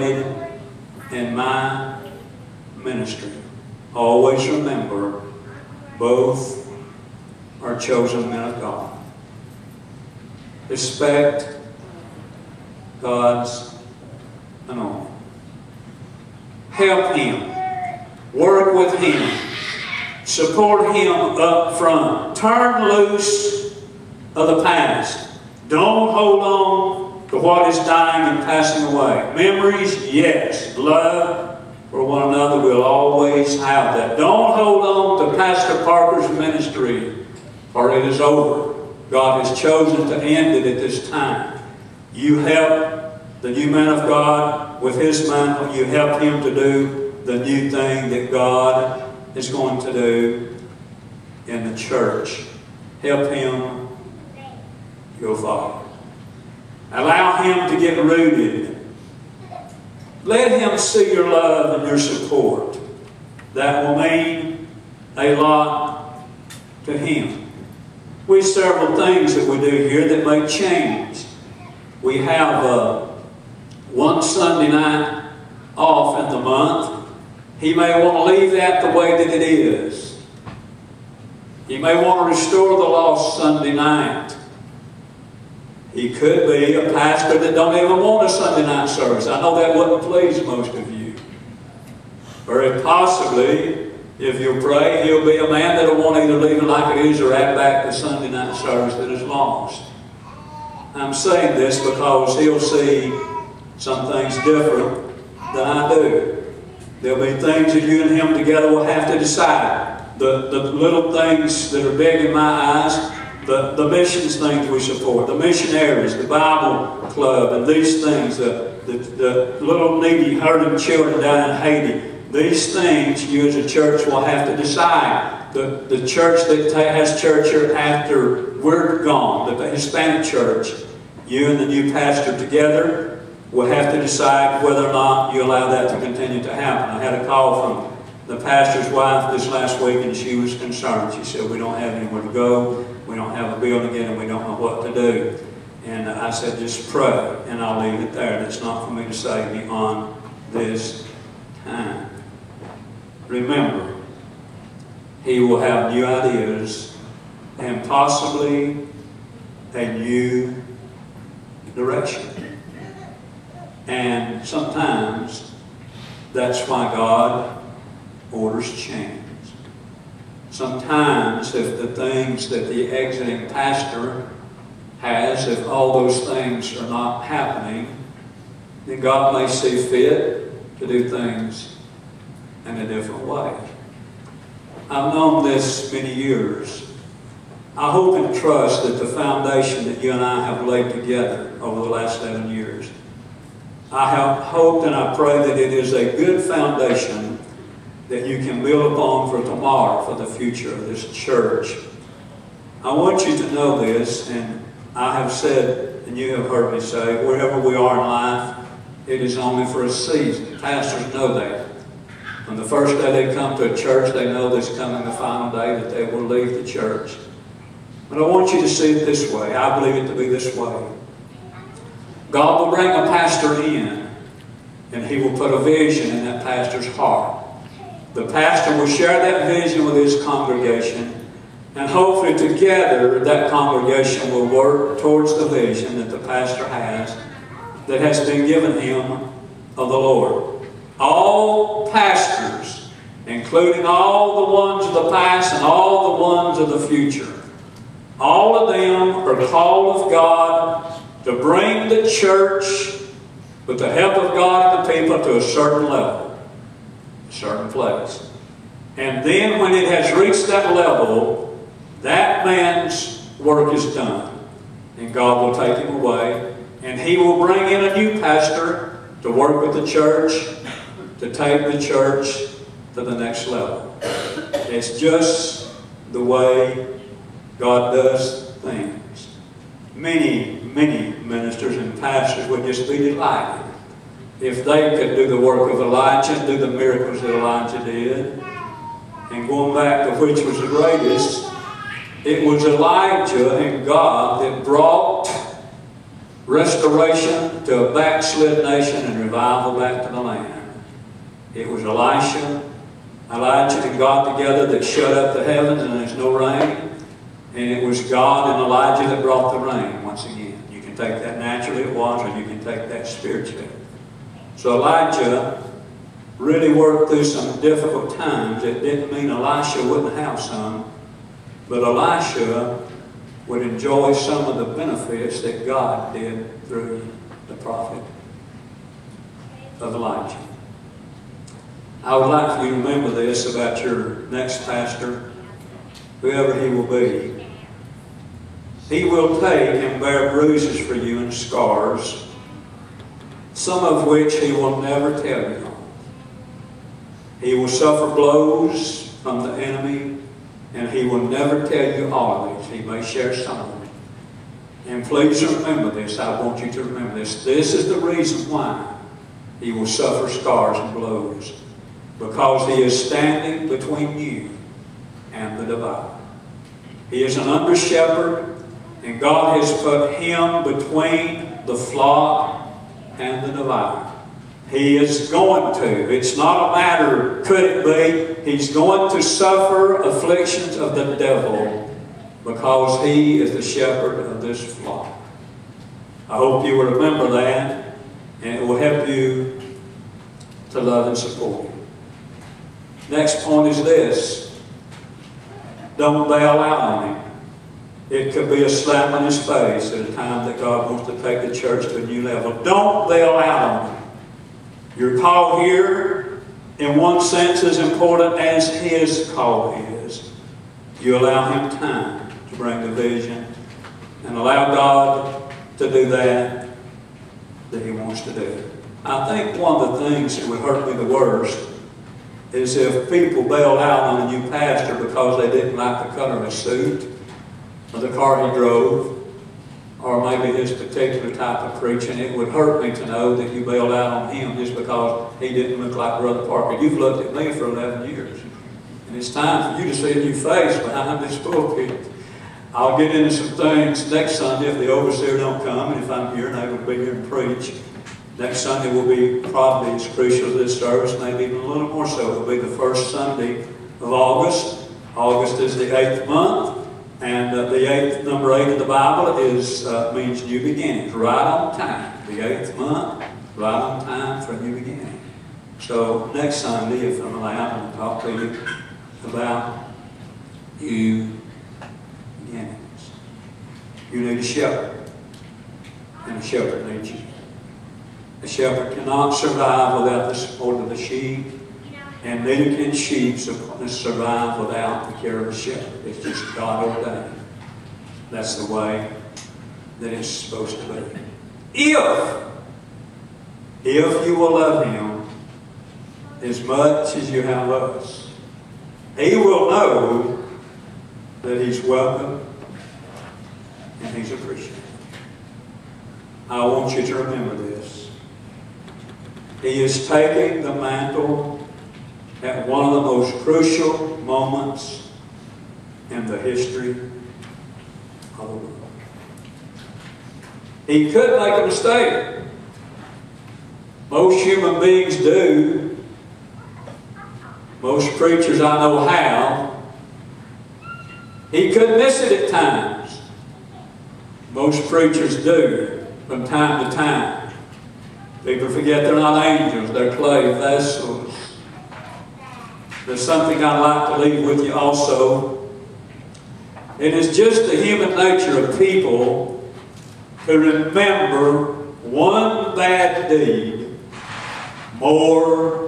in my ministry. Always remember, both are chosen men of God. Respect God's anointing. Help Him. Work with Him. Support Him up front. Turn loose of the past. Don't hold on to what is dying and passing away. Memories, yes. Love for one another, we'll always have that. Don't hold on to Pastor Parker's ministry, for it is over. God has chosen to end it at this time. You help the new man of God with his mantle. You help him to do the new thing that God is going to do in the church. Help him go forward. Allow him to get rooted. Let him see your love and your support. That will mean a lot to him. We have several things that we do here that may change. We have one Sunday night off in the month. He may want to leave that the way that it is. He may want to restore the lost Sunday night. He could be a pastor that don't even want a Sunday night service. I know that wouldn't please most of you. Very possibly, if you pray, he'll be a man that will want to either leave it like it is or add back the Sunday night service that is lost. I'm saying this because he'll see some things different than I do. There'll be things that you and him together will have to decide. The little things that are big in my eyes, the missions things we support, the missionaries, the Bible club, and these things, the little needy hurting children down in Haiti. These things you as a church will have to decide. The church that has church here after we're gone, the Hispanic church, you and the new pastor together will have to decide whether or not you allow that to continue to happen. I had a call from the pastor's wife this last week, and she was concerned. She said, we don't have anywhere to go. We don't have a building again, and we don't know what to do. And I said, just pray, and I'll leave it there. That's not for me to say beyond this time. Remember, he will have new ideas and possibly a new direction. And sometimes that's why God orders change. Sometimes if the things that the exiting pastor has, if all those things are not happening, then God may see fit to do things in a different way. I've known this many years. I hope and trust that the foundation that you and I have laid together over the last 7 years, I have hoped and I pray that it is a good foundation that you can build upon for tomorrow, for the future of this church. I want you to know this, and I have said, and you have heard me say, wherever we are in life, it is only for a season. Pastors know that. On the first day they come to a church, they know there's coming the final day that they will leave the church. But I want you to see it this way. I believe it to be this way. God will bring a pastor in, and he will put a vision in that pastor's heart. The pastor will share that vision with his congregation, and hopefully together that congregation will work towards the vision that the pastor has, that has been given him of the Lord. All pastors, including all the ones of the past and all the ones of the future, all of them are called of God to bring the church, with the help of God and the people, to a certain level, a certain place. And then when it has reached that level, that man's work is done. And God will take him away, and he will bring in a new pastor to work with the church, to take the church to the next level. It's just the way God does things. Many ministers and pastors would just be delighted if they could do the work of Elijah and do the miracles that Elijah did. And going back to which was the greatest, it was Elijah and God that brought restoration to a backslid nation and revival back to the land. It was Elisha, Elijah and God together that shut up the heavens and there's no rain. And it was God and Elijah that brought the rain once again. You can take that naturally, it was, or you can take that spiritually. So Elijah really worked through some difficult times. It didn't mean Elisha wouldn't have some, but Elisha would enjoy some of the benefits that God did through the prophet of Elijah. I would like for you to remember this about your next pastor, whoever he will be. He will take and bear bruises for you and scars, some of which he will never tell you. He will suffer blows from the enemy, and he will never tell you all of these. He may share some of them. And please remember this. I want you to remember this. This is the reason why he will suffer scars and blows. Because he is standing between you and the devourer. He is an under-shepherd, and God has put him between the flock and the devourer. He is going to. It's not a matter, could it be? He's going to suffer afflictions of the devil because he is the shepherd of this flock. I hope you will remember that, and it will help you to love and support him. Next point is this. Don't bail out on him. It could be a slap in his face at a time that God wants to take the church to a new level. Don't bail out on him. Your call here, in one sense, is important as his call is. You allow him time to bring the vision and allow God to do that he wants to do. I think one of the things that would hurt me the worst is if people bailed out on a new pastor because they didn't like the color of his suit or the car he drove, or maybe his particular type of preaching. It would hurt me to know that you bailed out on him just because he didn't look like Brother Parker. You've looked at me for 11 years. And it's time for you to see a new face behind this pulpit. I'll get into some things next Sunday if the overseer don't come, and if I'm here and able to be here and preach. Next Sunday will be probably as crucial as this service, maybe even a little more so. It will be the first Sunday of August. August is the 8th month. And number 8 of the Bible means new beginnings, right on time. The 8th month, right on time for a new beginning. So next Sunday, if I'm allowed, I'm going to talk to you about new beginnings. You need a shepherd, and a shepherd needs you. A shepherd cannot survive without the support of the sheep, and neither can sheep survive without the care of a shepherd. It's just God ordained. That's the way that it's supposed to be. If you will love him as much as you have us, he will know that he's welcome and he's appreciated. I want you to remember this. He is taking the mantle at one of the most crucial moments in the history of the world. He could make a mistake. Most human beings do. Most preachers I know have. He could miss it at times. Most preachers do from time to time. People forget they're not angels, they're clay vessels. There's something I'd like to leave with you also. It is just the human nature of people to remember one bad deed more